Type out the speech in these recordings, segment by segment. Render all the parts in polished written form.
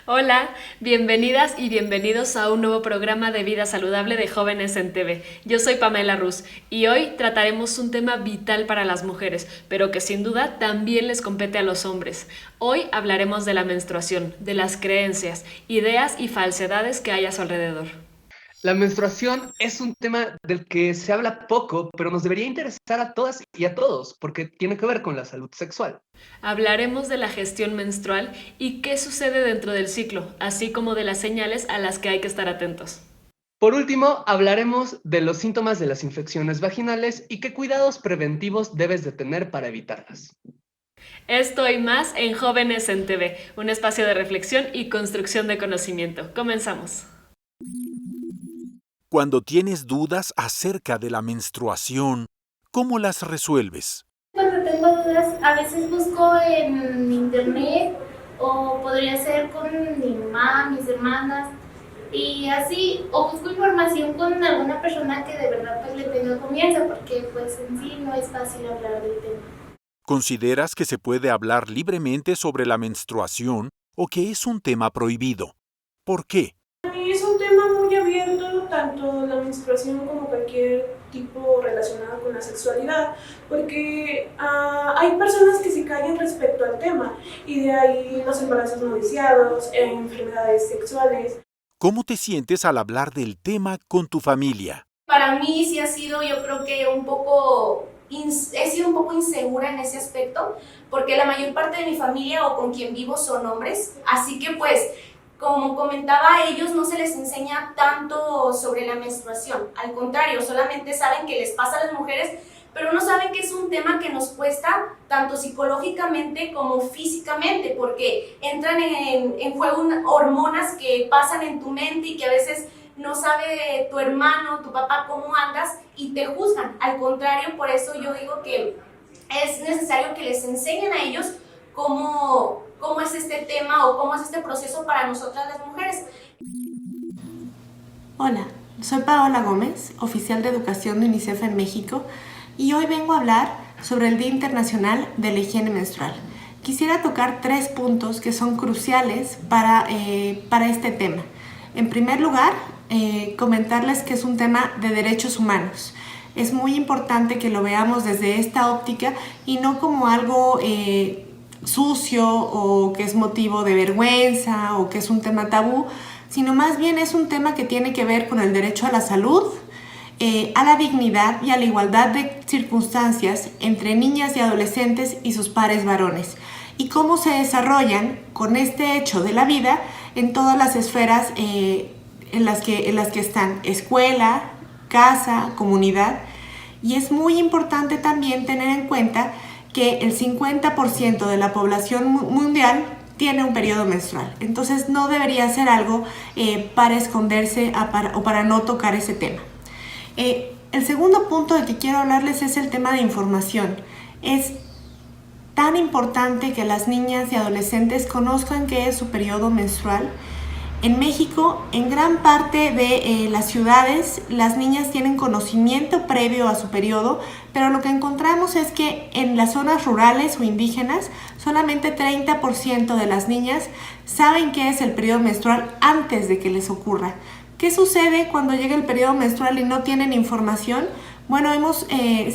Hola, bienvenidas y bienvenidos a un nuevo programa de vida saludable de Jóvenes en TV. Yo soy Pamela Ruz y hoy trataremos un tema vital para las mujeres, pero que sin duda también les compete a los hombres. Hoy hablaremos de la menstruación, de las creencias, ideas y falsedades que hay a su alrededor. La menstruación es un tema del que se habla poco, pero nos debería interesar a todas y a todos, porque tiene que ver con la salud sexual. Hablaremos de la gestión menstrual y qué sucede dentro del ciclo, así como de las señales a las que hay que estar atentos. Por último, hablaremos de los síntomas de las infecciones vaginales y qué cuidados preventivos debes de tener para evitarlas. Esto y más en Jóvenes en TV, un espacio de reflexión y construcción de conocimiento. Comenzamos. Cuando tienes dudas acerca de la menstruación, ¿cómo las resuelves? Cuando tengo dudas, a veces busco en internet o podría ser con mi mamá, mis hermanas y así, o busco información con alguna persona que de verdad pues le tenga confianza porque pues en sí no es fácil hablar del tema. ¿Consideras que se puede hablar libremente sobre la menstruación o que es un tema prohibido? ¿Por qué? Y es un tema muy abierto, tanto la menstruación como cualquier tipo relacionado con la sexualidad, porque hay personas que se callan respecto al tema, y de ahí los embarazos no deseados, enfermedades sexuales. ¿Cómo te sientes al hablar del tema con tu familia? Para mí sí ha sido, yo creo que he sido un poco insegura en ese aspecto, porque la mayor parte de mi familia o con quien vivo son hombres, así que pues, como comentaba, a ellos no se les enseña tanto sobre la menstruación, al contrario, solamente saben que les pasa a las mujeres, pero no saben que es un tema que nos cuesta tanto psicológicamente como físicamente, porque entran en juego hormonas que pasan en tu mente y que a veces no sabe tu hermano, tu papá cómo andas y te juzgan. Al contrario, por eso yo digo que es necesario que les enseñen a ellos cómo es este tema o cómo es este proceso para nosotras las mujeres. Hola, soy Paola Gómez, oficial de educación de UNICEF en México, y hoy vengo a hablar sobre el Día Internacional de la Higiene Menstrual. Quisiera tocar 3 puntos que son cruciales para este tema. En primer lugar, comentarles que es un tema de derechos humanos. Es muy importante que lo veamos desde esta óptica y no como algo sucio o que es motivo de vergüenza o que es un tema tabú, sino más bien es un tema que tiene que ver con el derecho a la salud, a la dignidad y a la igualdad de circunstancias entre niñas y adolescentes y sus pares varones, y cómo se desarrollan con este hecho de la vida en todas las esferas en las que están: escuela, casa, comunidad. Y es muy importante también tener en cuenta que el 50% de la población mundial tiene un periodo menstrual. Entonces no debería ser algo para esconderse o para no tocar ese tema. El segundo punto del que quiero hablarles es el tema de información. Es tan importante que las niñas y adolescentes conozcan qué es su periodo menstrual. En México, en gran parte de las ciudades, las niñas tienen conocimiento previo a su periodo, pero lo que encontramos es que en las zonas rurales o indígenas, solamente 30% de las niñas saben qué es el periodo menstrual antes de que les ocurra. ¿Qué sucede cuando llega el periodo menstrual y no tienen información? Bueno, hemos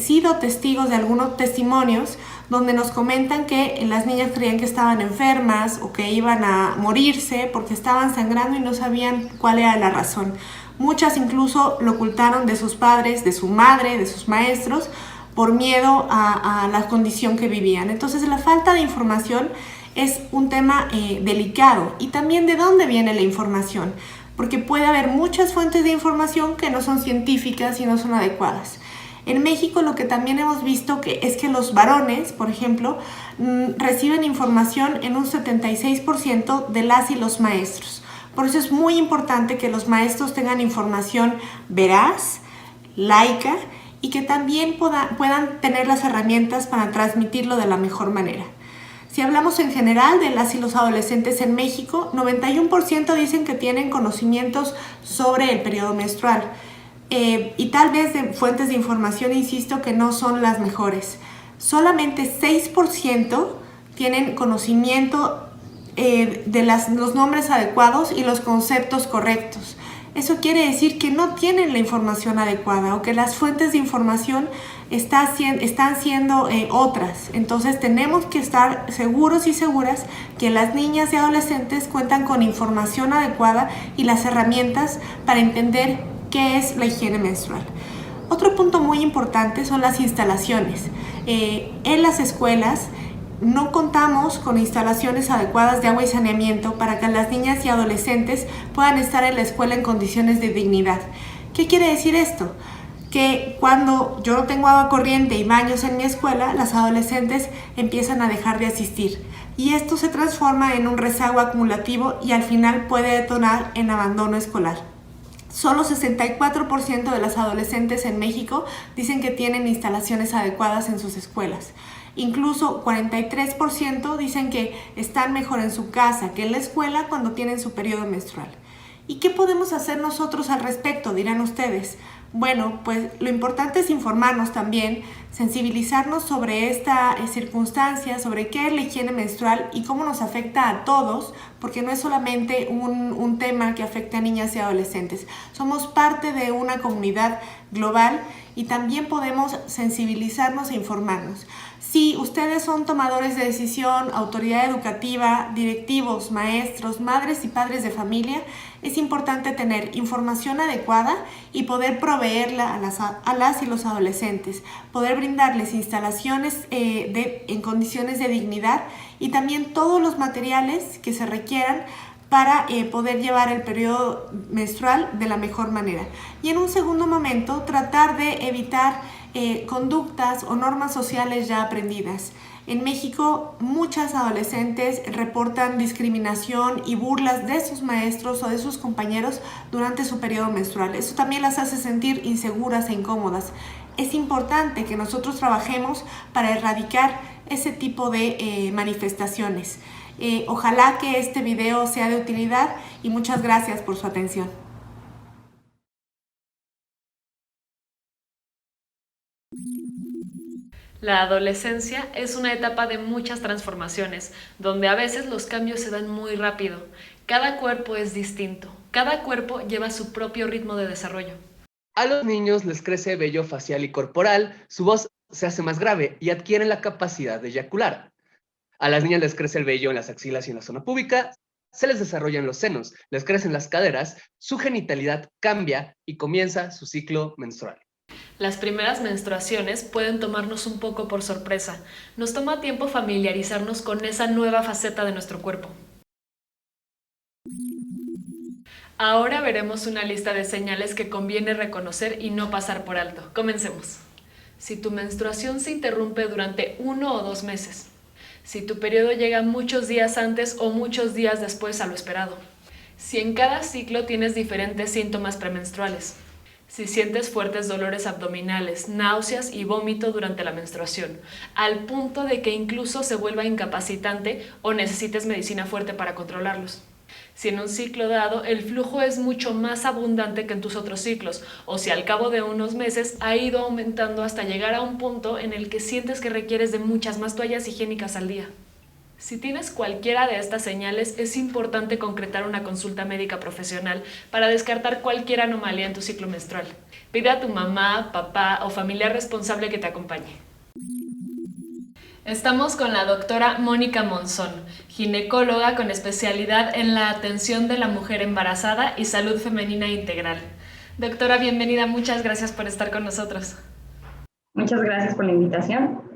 sido testigos de algunos testimonios donde nos comentan que las niñas creían que estaban enfermas o que iban a morirse porque estaban sangrando y no sabían cuál era la razón. Muchas incluso lo ocultaron de sus padres, de su madre, de sus maestros, por miedo a la condición que vivían. Entonces, la falta de información es un tema delicado. Y también de dónde viene la información, porque puede haber muchas fuentes de información que no son científicas y no son adecuadas. En México lo que también hemos visto es que los varones, por ejemplo, reciben información en un 76% de las y los maestros. Por eso es muy importante que los maestros tengan información veraz, laica, y que también puedan tener las herramientas para transmitirlo de la mejor manera. Si hablamos en general de las y los adolescentes en México, 91% dicen que tienen conocimientos sobre el periodo menstrual. Y tal vez de fuentes de información, insisto, que no son las mejores. Solamente 6% tienen conocimiento los nombres adecuados y los conceptos correctos. Eso quiere decir que no tienen la información adecuada o que las fuentes de información están siendo otras. Entonces tenemos que estar seguros y seguras que las niñas y adolescentes cuentan con información adecuada y las herramientas para entender qué es la higiene menstrual. Otro punto muy importante son las instalaciones. En las escuelas no contamos con instalaciones adecuadas de agua y saneamiento para que las niñas y adolescentes puedan estar en la escuela en condiciones de dignidad. ¿Qué quiere decir esto? Que cuando yo no tengo agua corriente y baños en mi escuela, las adolescentes empiezan a dejar de asistir. Y esto se transforma en un rezago acumulativo y al final puede detonar en abandono escolar. Solo 64% de las adolescentes en México dicen que tienen instalaciones adecuadas en sus escuelas. Incluso 43% dicen que están mejor en su casa que en la escuela cuando tienen su periodo menstrual. ¿Y qué podemos hacer nosotros al respecto?, dirán ustedes. Bueno, pues lo importante es informarnos también, sensibilizarnos sobre esta circunstancia, sobre qué es la higiene menstrual y cómo nos afecta a todos, porque no es solamente un tema que afecta a niñas y adolescentes. Somos parte de una comunidad global y también podemos sensibilizarnos e informarnos. Si ustedes son tomadores de decisión, autoridad educativa, directivos, maestros, madres y padres de familia, es importante tener información adecuada y poder proveerla a las y los adolescentes, poder brindarles instalaciones en condiciones de dignidad y también todos los materiales que se requieran para poder llevar el periodo menstrual de la mejor manera. Y en un segundo momento, tratar de evitar conductas o normas sociales ya aprendidas. En México, muchas adolescentes reportan discriminación y burlas de sus maestros o de sus compañeros durante su periodo menstrual. Eso también las hace sentir inseguras e incómodas. Es importante que nosotros trabajemos para erradicar ese tipo de manifestaciones. Ojalá que este video sea de utilidad y muchas gracias por su atención. La adolescencia es una etapa de muchas transformaciones, donde a veces los cambios se dan muy rápido. Cada cuerpo es distinto, cada cuerpo lleva su propio ritmo de desarrollo. A los niños les crece vello facial y corporal, su voz se hace más grave y adquieren la capacidad de eyacular. A las niñas les crece el vello en las axilas y en la zona púbica, se les desarrollan los senos, les crecen las caderas, su genitalidad cambia y comienza su ciclo menstrual. Las primeras menstruaciones pueden tomarnos un poco por sorpresa. Nos toma tiempo familiarizarnos con esa nueva faceta de nuestro cuerpo. Ahora veremos una lista de señales que conviene reconocer y no pasar por alto. Comencemos. Si tu menstruación se interrumpe durante 1 o 2 meses. Si tu periodo llega muchos días antes o muchos días después a lo esperado. Si en cada ciclo tienes diferentes síntomas premenstruales. Si sientes fuertes dolores abdominales, náuseas y vómito durante la menstruación, al punto de que incluso se vuelva incapacitante o necesites medicina fuerte para controlarlos. Si en un ciclo dado el flujo es mucho más abundante que en tus otros ciclos, o si al cabo de unos meses ha ido aumentando hasta llegar a un punto en el que sientes que requieres de muchas más toallas higiénicas al día. Si tienes cualquiera de estas señales, es importante concretar una consulta médica profesional para descartar cualquier anomalía en tu ciclo menstrual. Pide a tu mamá, papá o familiar responsable que te acompañe. Estamos con la doctora Mónica Monzón, ginecóloga con especialidad en la atención de la mujer embarazada y salud femenina integral. Doctora, bienvenida, muchas gracias por estar con nosotros. Muchas gracias por la invitación.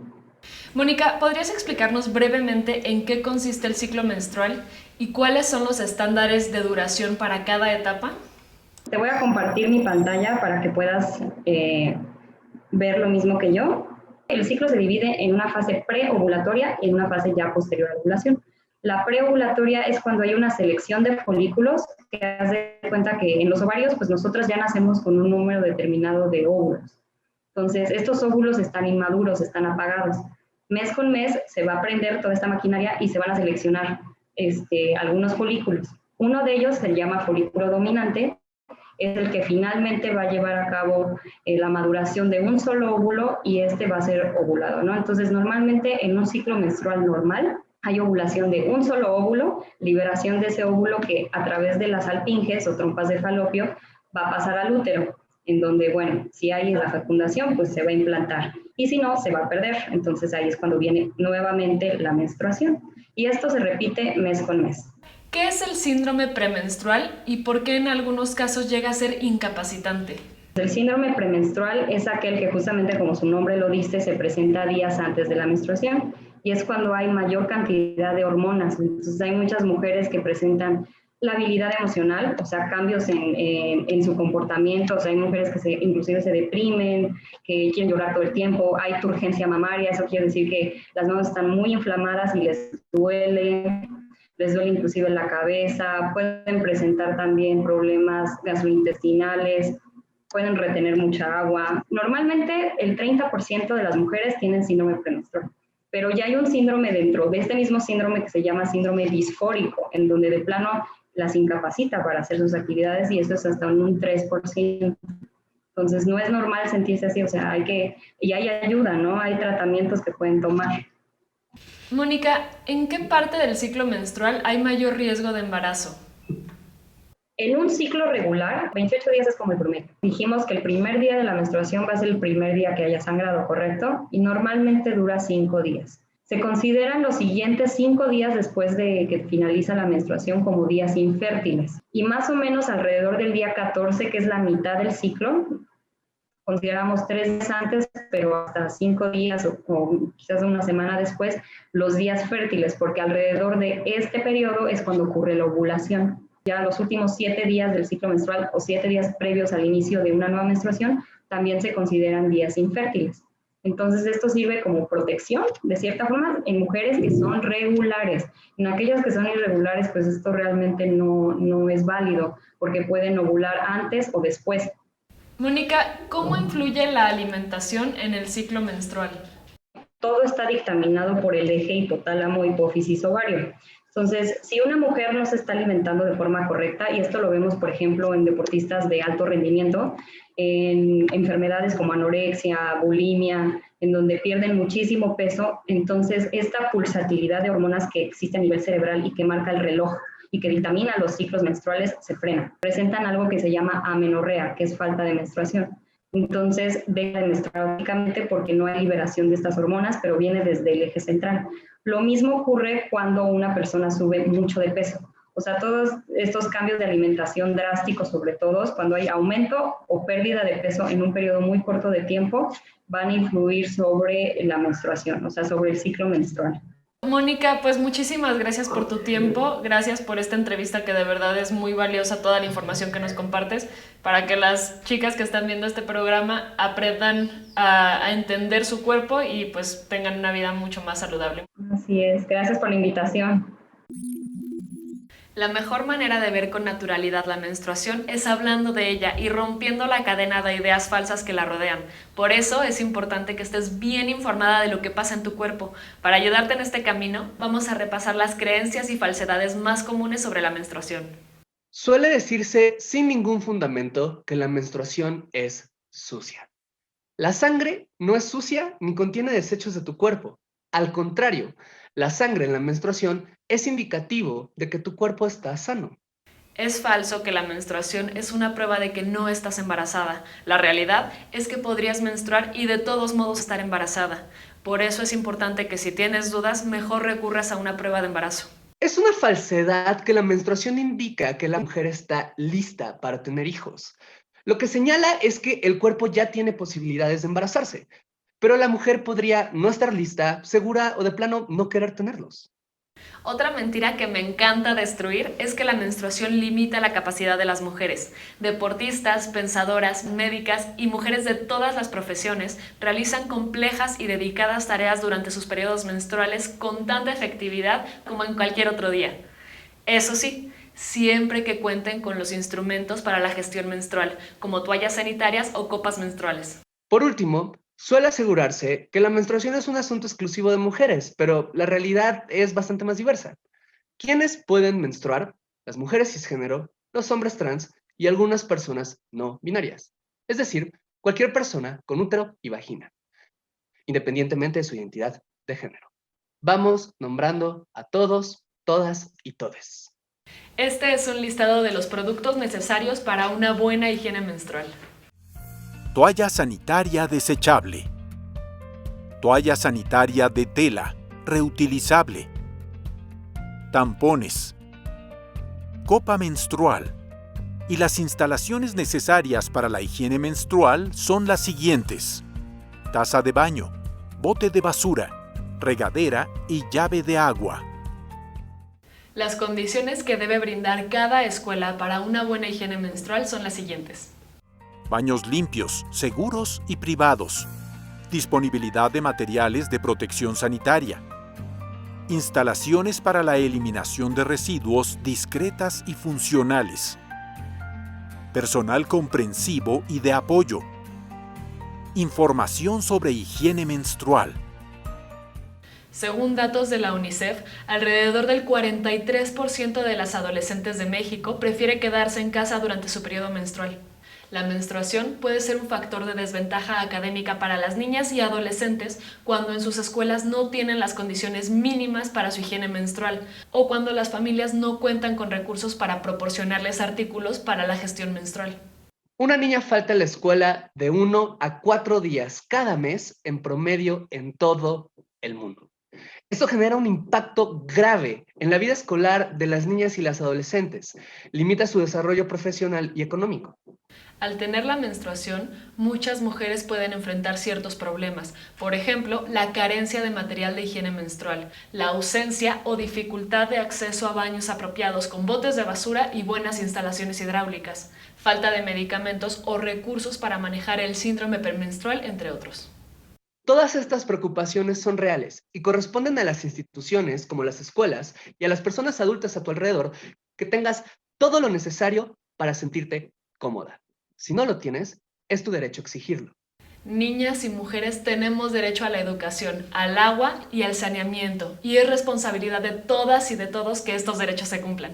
Mónica, ¿podrías explicarnos brevemente en qué consiste el ciclo menstrual y cuáles son los estándares de duración para cada etapa? Te voy a compartir mi pantalla para que puedas ver lo mismo que yo. El ciclo se divide en una fase preovulatoria y en una fase ya posterior a la ovulación. La preovulatoria es cuando hay una selección de folículos, que haz de cuenta que en los ovarios, pues nosotras ya nacemos con un número determinado de óvulos. Entonces, estos óvulos están inmaduros, están apagados. Mes con mes se va a prender toda esta maquinaria y se van a seleccionar algunos folículos. Uno de ellos se llama folículo dominante, es el que finalmente va a llevar a cabo la maduración de un solo óvulo y este va a ser ovulado, ¿no? Entonces, normalmente en un ciclo menstrual normal, hay ovulación de un solo óvulo, liberación de ese óvulo que a través de las alfinges o trompas de falopio va a pasar al útero, en donde, bueno, si hay la fecundación, pues se va a implantar, y si no, se va a perder. Entonces ahí es cuando viene nuevamente la menstruación, y esto se repite mes con mes. ¿Qué es el síndrome premenstrual y por qué en algunos casos llega a ser incapacitante? El síndrome premenstrual es aquel que justamente como su nombre lo dice, se presenta días antes de la menstruación y es cuando hay mayor cantidad de hormonas. Entonces hay muchas mujeres que presentan labilidad emocional, o sea, cambios en su comportamiento. O sea, hay mujeres que inclusive se deprimen, que quieren llorar todo el tiempo, hay turgencia mamaria, eso quiere decir que las mamas están muy inflamadas y les duele inclusive la cabeza, pueden presentar también problemas gastrointestinales, pueden retener mucha agua. Normalmente el 30% de las mujeres tienen síndrome premenstrual, pero ya hay un síndrome dentro de este mismo síndrome que se llama síndrome disfórico, en donde de plano las incapacita para hacer sus actividades y esto es hasta un 3%. Entonces no es normal sentirse así, o sea, y hay ayuda, ¿no? Hay tratamientos que pueden tomar. Mónica, ¿en qué parte del ciclo menstrual hay mayor riesgo de embarazo? En un ciclo regular, 28 días es como el promedio. Dijimos que el primer día de la menstruación va a ser el primer día que haya sangrado, ¿correcto? Y normalmente dura 5 días. Se consideran los siguientes 5 días después de que finaliza la menstruación como días infértiles. Y más o menos alrededor del día 14, que es la mitad del ciclo, consideramos 3 días antes, pero hasta 5 días o quizás una semana después, los días fértiles, porque alrededor de este periodo es cuando ocurre la ovulación. Ya los últimos 7 días del ciclo menstrual o 7 días previos al inicio de una nueva menstruación también se consideran días infértiles. Entonces esto sirve como protección, de cierta forma, en mujeres que son regulares. En aquellas que son irregulares, pues esto realmente no es válido, porque pueden ovular antes o después. Mónica, ¿cómo influye la alimentación en el ciclo menstrual? Todo está dictaminado por el eje hipotálamo, hipófisis, ovario. Entonces, si una mujer no se está alimentando de forma correcta, y esto lo vemos, por ejemplo, en deportistas de alto rendimiento, en enfermedades como anorexia, bulimia, en donde pierden muchísimo peso, entonces esta pulsatilidad de hormonas que existe a nivel cerebral y que marca el reloj y que dictamina los ciclos menstruales se frena. Presentan algo que se llama amenorrea, que es falta de menstruación. Entonces, deja de menstruar únicamente porque no hay liberación de estas hormonas, pero viene desde el eje central. Lo mismo ocurre cuando una persona sube mucho de peso. O sea, todos estos cambios de alimentación drásticos, sobre todo cuando hay aumento o pérdida de peso en un periodo muy corto de tiempo, van a influir sobre la menstruación, o sea, sobre el ciclo menstrual. Mónica, pues muchísimas gracias por tu tiempo, gracias por esta entrevista que de verdad es muy valiosa, toda la información que nos compartes, para que las chicas que están viendo este programa aprendan a entender su cuerpo y pues tengan una vida mucho más saludable. Así es, gracias por la invitación. La mejor manera de ver con naturalidad la menstruación es hablando de ella y rompiendo la cadena de ideas falsas que la rodean. Por eso es importante que estés bien informada de lo que pasa en tu cuerpo. Para ayudarte en este camino, vamos a repasar las creencias y falsedades más comunes sobre la menstruación. Suele decirse sin ningún fundamento que la menstruación es sucia. La sangre no es sucia ni contiene desechos de tu cuerpo. Al contrario, la sangre en la menstruación es indicativo de que tu cuerpo está sano. Es falso que la menstruación es una prueba de que no estás embarazada. La realidad es que podrías menstruar y de todos modos estar embarazada. Por eso es importante que si tienes dudas, mejor recurras a una prueba de embarazo. Es una falsedad que la menstruación indica que la mujer está lista para tener hijos. Lo que señala es que el cuerpo ya tiene posibilidades de embarazarse, pero la mujer podría no estar lista, segura o de plano no querer tenerlos. Otra mentira que me encanta destruir es que la menstruación limita la capacidad de las mujeres. Deportistas, pensadoras, médicas y mujeres de todas las profesiones realizan complejas y dedicadas tareas durante sus periodos menstruales con tanta efectividad como en cualquier otro día. Eso sí, siempre que cuenten con los instrumentos para la gestión menstrual, como toallas sanitarias o copas menstruales. Por último, suele asegurarse que la menstruación es un asunto exclusivo de mujeres, pero la realidad es bastante más diversa. ¿Quiénes pueden menstruar? Las mujeres cisgénero, los hombres trans y algunas personas no binarias. Es decir, cualquier persona con útero y vagina, independientemente de su identidad de género. Vamos nombrando a todos, todas y todes. Este es un listado de los productos necesarios para una buena higiene menstrual. Toalla sanitaria desechable. Toalla sanitaria de tela, reutilizable. Tampones. Copa menstrual. Y las instalaciones necesarias para la higiene menstrual son las siguientes: taza de baño, bote de basura, regadera y llave de agua. Las condiciones que debe brindar cada escuela para una buena higiene menstrual son las siguientes. Baños limpios, seguros y privados. Disponibilidad de materiales de protección sanitaria. Instalaciones para la eliminación de residuos discretas y funcionales. Personal comprensivo y de apoyo. Información sobre higiene menstrual. Según datos de la UNICEF, alrededor del 43% de las adolescentes de México prefiere quedarse en casa durante su periodo menstrual. La menstruación puede ser un factor de desventaja académica para las niñas y adolescentes cuando en sus escuelas no tienen las condiciones mínimas para su higiene menstrual o cuando las familias no cuentan con recursos para proporcionarles artículos para la gestión menstrual. Una niña falta a la escuela de 1 a 4 días cada mes en promedio en todo el mundo. Esto genera un impacto grave en la vida escolar de las niñas y las adolescentes. Limita su desarrollo profesional y económico. Al tener la menstruación, muchas mujeres pueden enfrentar ciertos problemas, por ejemplo, la carencia de material de higiene menstrual, la ausencia o dificultad de acceso a baños apropiados con botes de basura y buenas instalaciones hidráulicas, falta de medicamentos o recursos para manejar el síndrome premenstrual, entre otros. Todas estas preocupaciones son reales y corresponden a las instituciones, como las escuelas, y a las personas adultas a tu alrededor, que tengas todo lo necesario para sentirte cómoda. Si no lo tienes, es tu derecho exigirlo. Niñas y mujeres tenemos derecho a la educación, al agua y al saneamiento, y es responsabilidad de todas y de todos que estos derechos se cumplan.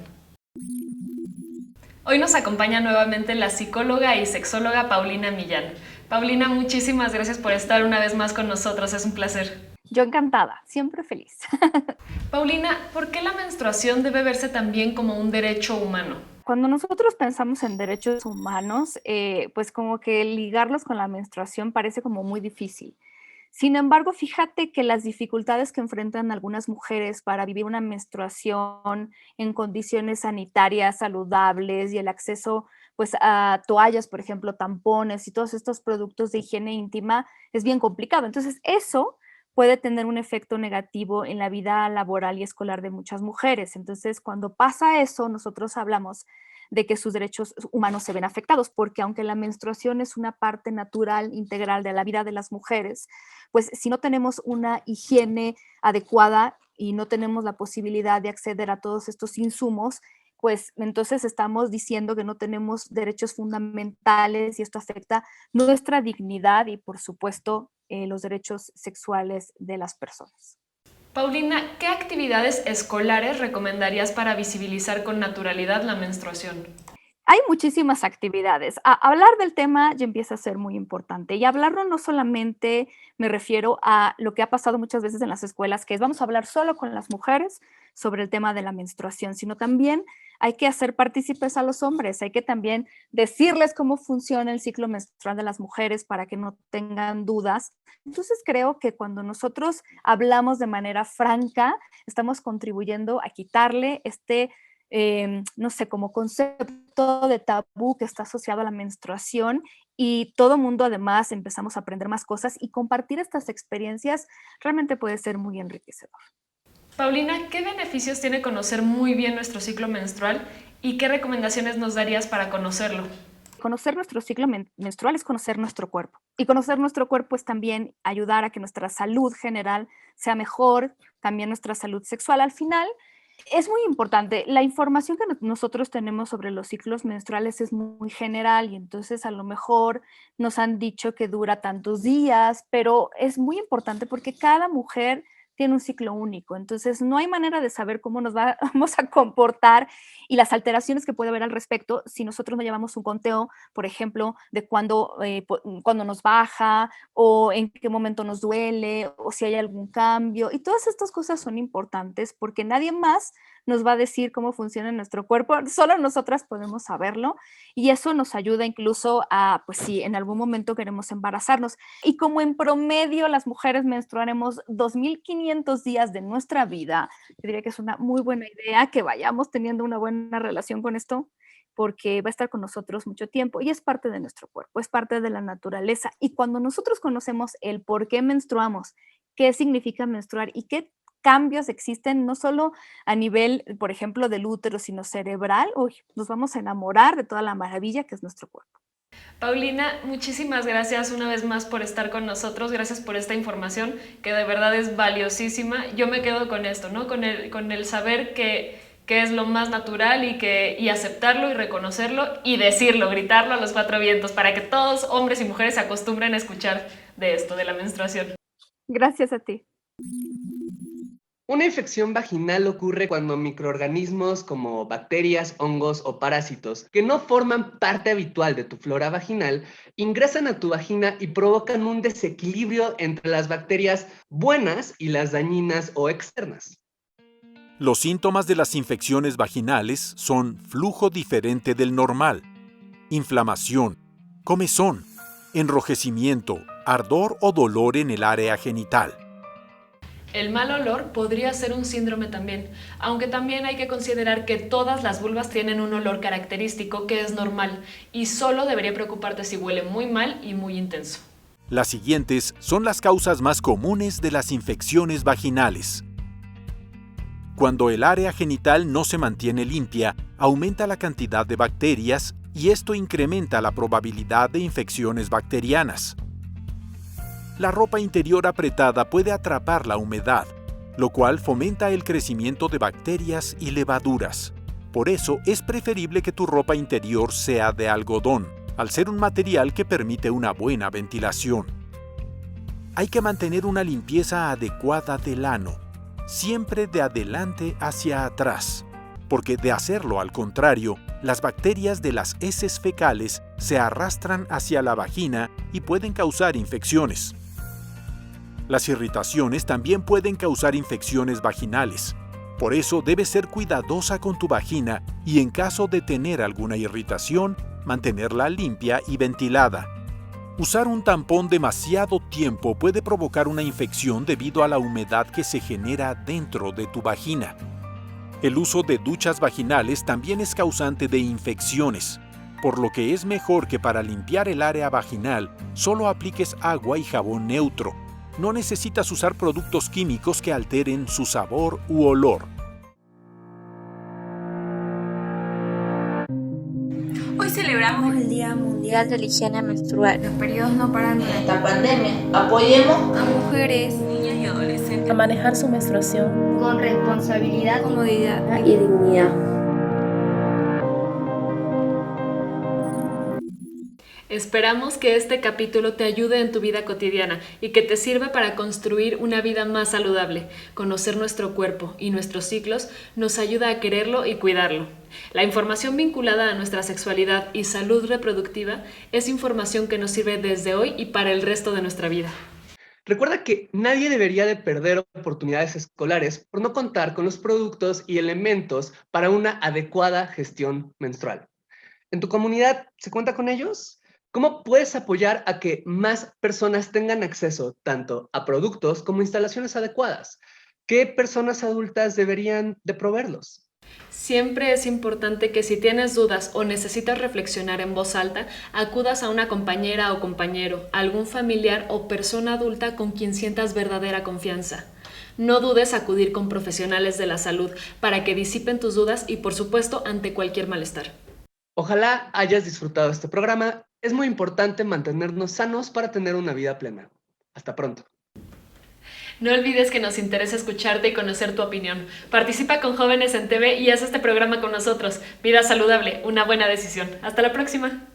Hoy nos acompaña nuevamente la psicóloga y sexóloga Paulina Millán. Paulina, muchísimas gracias por estar una vez más con nosotros, es un placer. Yo encantada, siempre feliz. Paulina, ¿por qué la menstruación debe verse también como un derecho humano? Cuando nosotros pensamos en derechos humanos, pues como que ligarlos con la menstruación parece como muy difícil. Sin embargo, fíjate que las dificultades que enfrentan algunas mujeres para vivir una menstruación en condiciones sanitarias saludables y el acceso pues a toallas, por ejemplo, tampones y todos estos productos de higiene íntima es bien complicado. Entonces, eso puede tener un efecto negativo en la vida laboral y escolar de muchas mujeres. Entonces, cuando pasa eso, nosotros hablamos de que sus derechos humanos se ven afectados, porque aunque la menstruación es una parte natural, integral de la vida de las mujeres, pues si no tenemos una higiene adecuada y no tenemos la posibilidad de acceder a todos estos insumos, pues entonces estamos diciendo que no tenemos derechos fundamentales y esto afecta nuestra dignidad y, por supuesto, los derechos sexuales de las personas. Paulina, ¿qué actividades escolares recomendarías para visibilizar con naturalidad la menstruación? Hay muchísimas actividades. Hablar del tema ya empieza a ser muy importante y hablarlo no solamente me refiero a lo que ha pasado muchas veces en las escuelas, que es vamos a hablar solo con las mujeres sobre el tema de la menstruación, sino también hay que hacer partícipes a los hombres, hay que también decirles cómo funciona el ciclo menstrual de las mujeres para que no tengan dudas. Entonces creo que cuando nosotros hablamos de manera franca, estamos contribuyendo a quitarle no sé, como concepto de tabú que está asociado a la menstruación y todo mundo además empezamos a aprender más cosas y compartir estas experiencias realmente puede ser muy enriquecedor. Paulina, ¿qué beneficios tiene conocer muy bien nuestro ciclo menstrual y qué recomendaciones nos darías para conocerlo? Conocer nuestro ciclo menstrual es conocer nuestro cuerpo y conocer nuestro cuerpo es también ayudar a que nuestra salud general sea mejor, también nuestra salud sexual. Al final, es muy importante. La información que nosotros tenemos sobre los ciclos menstruales es muy general y entonces a lo mejor nos han dicho que dura tantos días, pero es muy importante porque cada mujer tiene un ciclo único. Entonces, no hay manera de saber cómo nos vamos a comportar y las alteraciones que puede haber al respecto si nosotros no llevamos un conteo, por ejemplo, de cuándo nos baja o en qué momento nos duele o si hay algún cambio. Y todas estas cosas son importantes porque nadie más nos va a decir cómo funciona nuestro cuerpo, solo nosotras podemos saberlo y eso nos ayuda incluso a, pues si en algún momento queremos embarazarnos. Y como en promedio las mujeres menstruaremos 2.500 días de nuestra vida, yo diría que es una muy buena idea que vayamos teniendo una buena relación con esto, porque va a estar con nosotros mucho tiempo y es parte de nuestro cuerpo, es parte de la naturaleza. Y cuando nosotros conocemos el por qué menstruamos, qué significa menstruar y qué cambios existen, no solo a nivel, por ejemplo, del útero, sino cerebral, nos vamos a enamorar de toda la maravilla que es nuestro cuerpo. Paulina, muchísimas gracias una vez más por estar con nosotros, gracias por esta información que de verdad es valiosísima. Yo me quedo con esto, ¿no? Con el saber que es lo más natural y aceptarlo y reconocerlo y decirlo, gritarlo a los cuatro vientos para que todos, hombres y mujeres, se acostumbren a escuchar de esto, de la menstruación. Gracias a ti. Una infección vaginal ocurre cuando microorganismos como bacterias, hongos o parásitos que no forman parte habitual de tu flora vaginal ingresan a tu vagina y provocan un desequilibrio entre las bacterias buenas y las dañinas o externas. Los síntomas de las infecciones vaginales son flujo diferente del normal, inflamación, comezón, enrojecimiento, ardor o dolor en el área genital. El mal olor podría ser un síndrome también, aunque también hay que considerar que todas las vulvas tienen un olor característico que es normal y solo debería preocuparte si huele muy mal y muy intenso. Las siguientes son las causas más comunes de las infecciones vaginales. Cuando el área genital no se mantiene limpia, aumenta la cantidad de bacterias y esto incrementa la probabilidad de infecciones bacterianas. La ropa interior apretada puede atrapar la humedad, lo cual fomenta el crecimiento de bacterias y levaduras. Por eso es preferible que tu ropa interior sea de algodón, al ser un material que permite una buena ventilación. Hay que mantener una limpieza adecuada del ano, siempre de adelante hacia atrás, porque de hacerlo al contrario, las bacterias de las heces fecales se arrastran hacia la vagina y pueden causar infecciones. Las irritaciones también pueden causar infecciones vaginales. Por eso debes ser cuidadosa con tu vagina y en caso de tener alguna irritación, mantenerla limpia y ventilada. Usar un tampón demasiado tiempo puede provocar una infección debido a la humedad que se genera dentro de tu vagina. El uso de duchas vaginales también es causante de infecciones, por lo que es mejor que para limpiar el área vaginal solo apliques agua y jabón neutro. No necesitas usar productos químicos que alteren su sabor u olor. Hoy celebramos el Día Mundial de la Higiene Menstrual. Los periodos no paran durante esta pandemia. Apoyemos a mujeres, niñas y adolescentes a manejar su menstruación con responsabilidad, comodidad y dignidad. Esperamos que este capítulo te ayude en tu vida cotidiana y que te sirva para construir una vida más saludable. Conocer nuestro cuerpo y nuestros ciclos nos ayuda a quererlo y cuidarlo. La información vinculada a nuestra sexualidad y salud reproductiva es información que nos sirve desde hoy y para el resto de nuestra vida. Recuerda que nadie debería de perder oportunidades escolares por no contar con los productos y elementos para una adecuada gestión menstrual. ¿En tu comunidad se cuenta con ellos? ¿Cómo puedes apoyar a que más personas tengan acceso tanto a productos como instalaciones adecuadas? ¿Qué personas adultas deberían de proveerlos? Siempre es importante que si tienes dudas o necesitas reflexionar en voz alta, acudas a una compañera o compañero, algún familiar o persona adulta con quien sientas verdadera confianza. No dudes acudir con profesionales de la salud para que disipen tus dudas y, por supuesto, ante cualquier malestar. Ojalá hayas disfrutado este programa. Es muy importante mantenernos sanos para tener una vida plena. Hasta pronto. No olvides que nos interesa escucharte y conocer tu opinión. Participa con Jóvenes en TV y haz este programa con nosotros. Vida saludable, una buena decisión. Hasta la próxima.